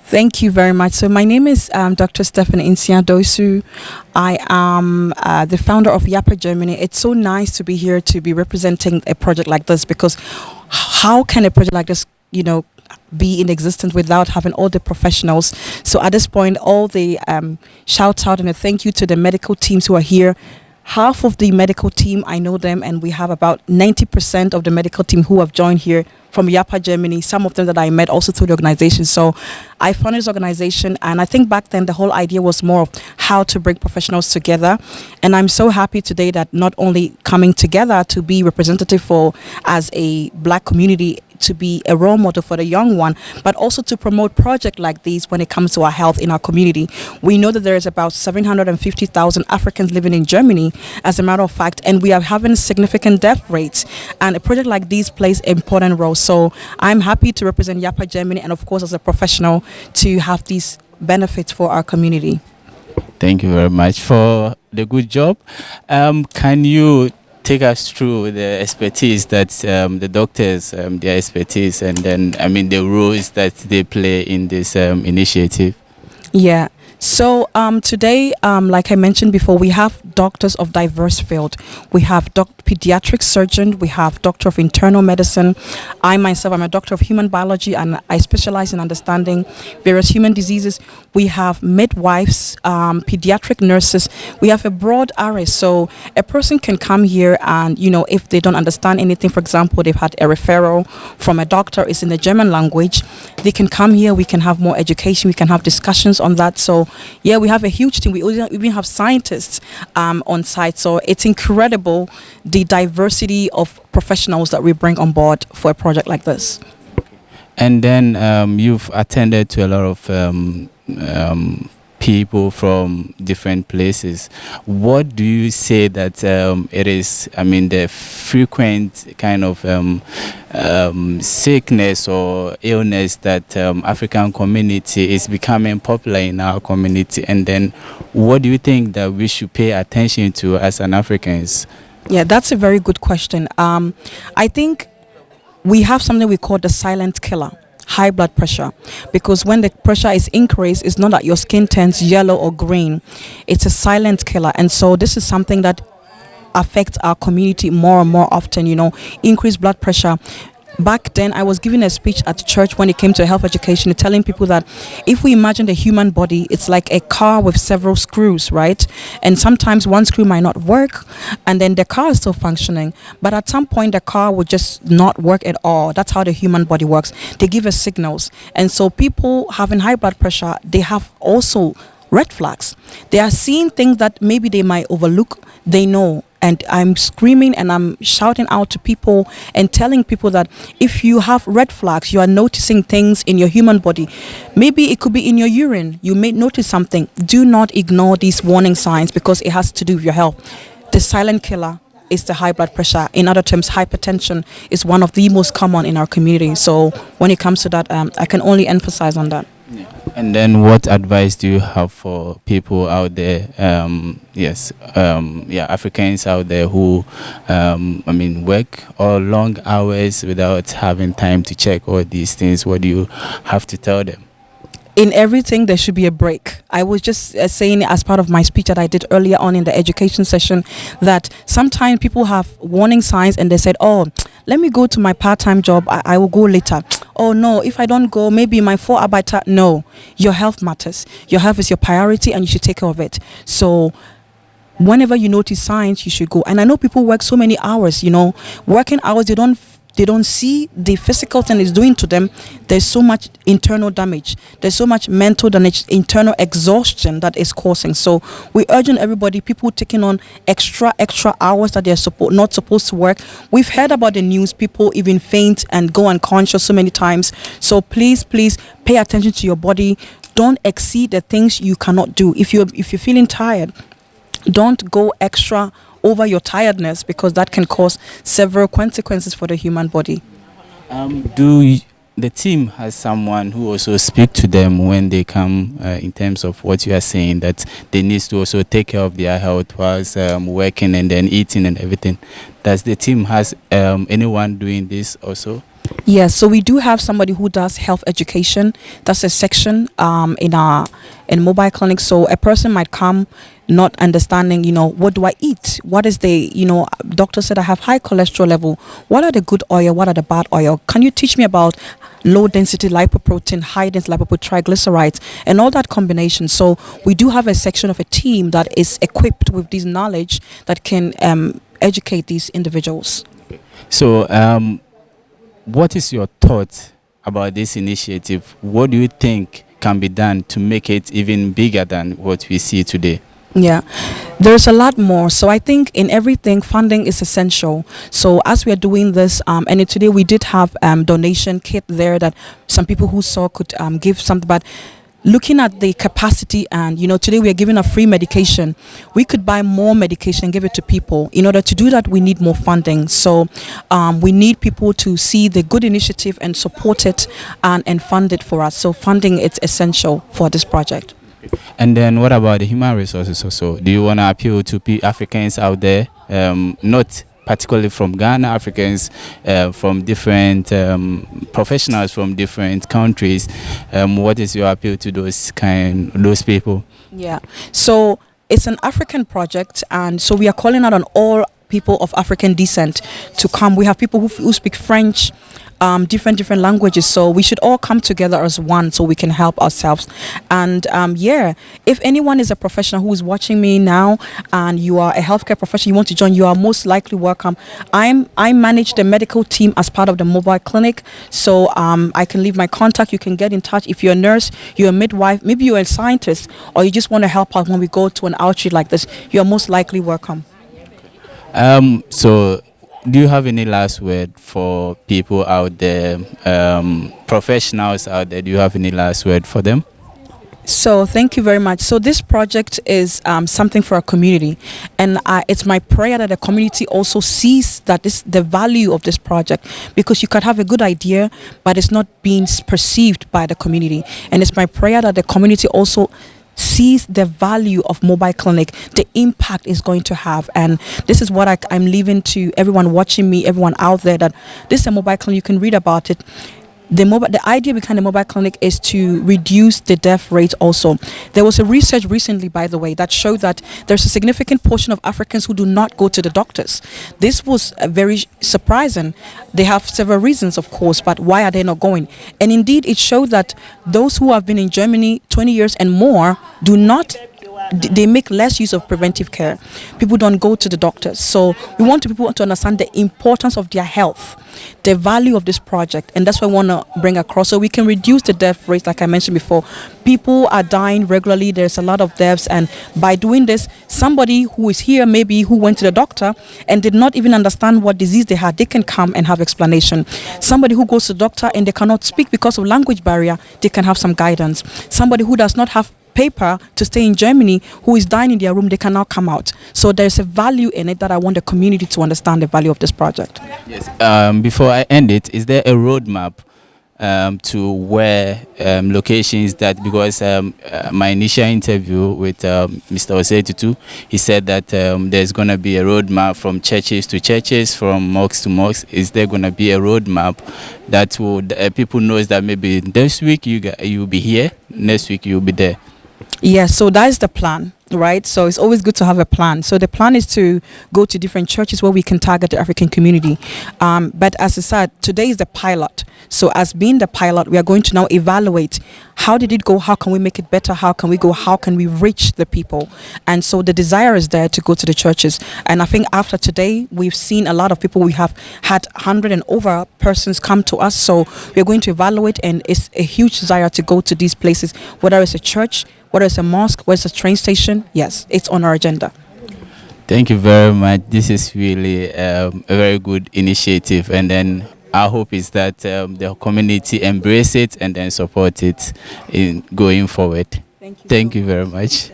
Thank you very much. So my name is Dr. Stephanie Insiadosu. I am the founder of Yapa Germany. It's so nice to be here to be representing a project like this, because how can a project like this, be in existence without having all the professionals? So at this point, all the shout out and a thank you to the medical teams who are here. Half of the medical team, I know them, and we have about 90% of the medical team who have joined here from Yapa Germany, some of them that I met also through the organization. So I founded this organization, and I think back then the whole idea was more of how to bring professionals together. And I'm so happy today that not only coming together to be representative for as a Black community, to be a role model for the young one, but also to promote projects like these when it comes to our health in our community. We know that there is about 750,000 Africans living in Germany, as a matter of fact, and we are having significant death rates. And a project like this plays an important role. So I'm happy to represent Yapa Germany, and of course as a professional to have these benefits for our community. Thank you very much for the good job. Can you take us through the expertise that the doctors, their expertise, and then the roles that they play in this initiative? Yeah. So today, like I mentioned before, we have doctors of diverse field. We have pediatric surgeon, we have doctor of internal medicine. I myself, I'm a doctor of human biology, and I specialize in understanding various human diseases. We have midwives, pediatric nurses. We have a broad array. So a person can come here and, if they don't understand anything, for example, they've had a referral from a doctor, it's in the German language, they can come here, we can have more education, we can have discussions on that. So yeah, we have a huge team. We even have scientists on site. So it's incredible the diversity of professionals that we bring on board for a project like this. And then you've attended to a lot of people from different places. What do you say that it is, the frequent kind of sickness or illness that African community is becoming popular in our community? And then what do you think that we should pay attention to as an Africans? Yeah, that's a very good question. I think we have something we call the silent killer: high blood pressure. Because when the pressure is increased, it's not that your skin turns yellow or green, it's a silent killer. And so this is something that affects our community more and more often, increased blood pressure. Back then, I was giving a speech at church when it came to health education, telling people that if we imagine the human body, it's like a car with several screws, right? And sometimes one screw might not work, and then the car is still functioning. But at some point, the car would just not work at all. That's how the human body works. They give us signals. And so people having high blood pressure, they have also red flags. They are seeing things that maybe they might overlook. They know. And I'm screaming and I'm shouting out to people and telling people that if you have red flags, you are noticing things in your human body. Maybe it could be in your urine. You may notice something. Do not ignore these warning signs, because it has to do with your health. The silent killer is the high blood pressure. In other terms, hypertension is one of the most common in our community. So when it comes to that, I can only emphasize on that. Yeah. And then what advice do you have for people out there, Africans out there who, work all long hours without having time to check all these things? What do you have to tell them? In everything, there should be a break. I was just saying as part of my speech that I did earlier on in the education session that sometimes people have warning signs and they said, oh, let me go to my part-time job. I will go later. Oh, no, if I don't go, maybe my 4-arbeiter. No, your health matters. Your health is your priority and you should take care of it. So whenever you notice signs, you should go. And I know people work so many hours, working hours, they don't see the physical thing it's doing to them. There's so much internal damage. There's so much mental damage, internal exhaustion that is causing. So we urging everybody, people taking on extra hours that they're not supposed to work. We've heard about the news, people even faint and go unconscious so many times. So please pay attention to your body. Don't exceed the things you cannot do. If you're feeling tired, don't go extra over your tiredness, because that can cause several consequences for the human body. Do the team has someone who also speak to them when they come, in terms of what you are saying, that they need to also take care of their health whilst working and then eating and everything? Does the team has anyone doing this also? Yes, so we do have somebody who does health education. That's a section in mobile clinic. So a person might come not understanding, what do I eat? What is the, doctor said I have high cholesterol level. What are the good oil? What are the bad oil? Can you teach me about low density lipoprotein, high density lipotriglycerides, and all that combination? So we do have a section of a team that is equipped with this knowledge that can educate these individuals. So, what is your thought about this initiative? What do you think can be done to make it even bigger than what we see today? Yeah, there's a lot more. So I think in everything, funding is essential. So as we are doing this, and today we did have donation kit there that some people who saw could give something, but looking at the capacity, and today we are giving a free medication. We could buy more medication and give it to people. In order to do that, we need more funding. So we need people to see the good initiative and support it and fund it for us. So funding is essential for this project. And then what about the human resources also? Do you want to appeal to Africans out there, not particularly from Ghana, Africans from different professionals from different countries? What is your appeal to those people? Yeah, so it's an African project, and so we are calling out on all people of African descent to come. We have people who speak French, different languages, so we should all come together as one so we can help ourselves. And if anyone is a professional who is watching me now and you are a healthcare professional, you want to join, you are most likely welcome. I manage the medical team as part of the mobile clinic, so I can leave my contact. You can get in touch. If you're a nurse, you're a midwife, maybe you're a scientist, or you just want to help out when we go to an outreach like this, you're most likely welcome. So do you have any last word for people out there, professionals out there? Do you have any last word for them? So thank you very much. So this project is something for our community, and it's my prayer that the community also sees that the value of this project, because you could have a good idea but it's not being perceived by the community. And it's my prayer that the community also sees the value of mobile clinic, the impact it's going to have. And this is what I'm leaving to everyone watching me, everyone out there, that this is a mobile clinic. You can read about it. The idea behind the mobile clinic is to reduce the death rate also. There was a research recently, by the way, that showed that there's a significant portion of Africans who do not go to the doctors. This was very surprising. They have several reasons, of course, but why are they not going? And indeed, it showed that those who have been in Germany 20 years and more do not, they make less use of preventive care. People don't go to the doctors. So we want people to understand the importance of their health, the value of this project, and that's what I want to bring across, so we can reduce the death rate. Like I mentioned before, people are dying regularly. There's a lot of deaths, and by doing this, somebody who is here, maybe who went to the doctor and did not even understand what disease they had, they can come and have explanation. Somebody who goes to the doctor and they cannot speak because of language barrier, they can have some guidance. Somebody who does not have paper to stay in Germany, who is dying in their room, they cannot come out. So there's a value in it that I want the community to understand the value of this project. Yes. Before I end it, is there a roadmap to where locations that, because my initial interview with Mr. Osetutu, he said that there's going to be a roadmap from churches to churches, from mosques to mosques. Is there going to be a roadmap that would people knows that maybe this week you'll be here, next week you'll be there? Yeah, so that is the plan, right? So it's always good to have a plan. So the plan is to go to different churches where we can target the African community. But as I said, today is the pilot. So as being the pilot, we are going to now evaluate how did it go, how can we make it better, how can we go, how can we reach the people. And so the desire is there to go to the churches. And I think after today, we've seen a lot of people. We have had 100 and over persons come to us. So we're going to evaluate, and it's a huge desire to go to these places, whether it's a church, whether it's a mosque, whether it's a train station. Yes, it's on our agenda. Thank you very much. This is really a very good initiative, and then our hope is that the community embrace it and then support it in going forward. Thank you. Thank you very much.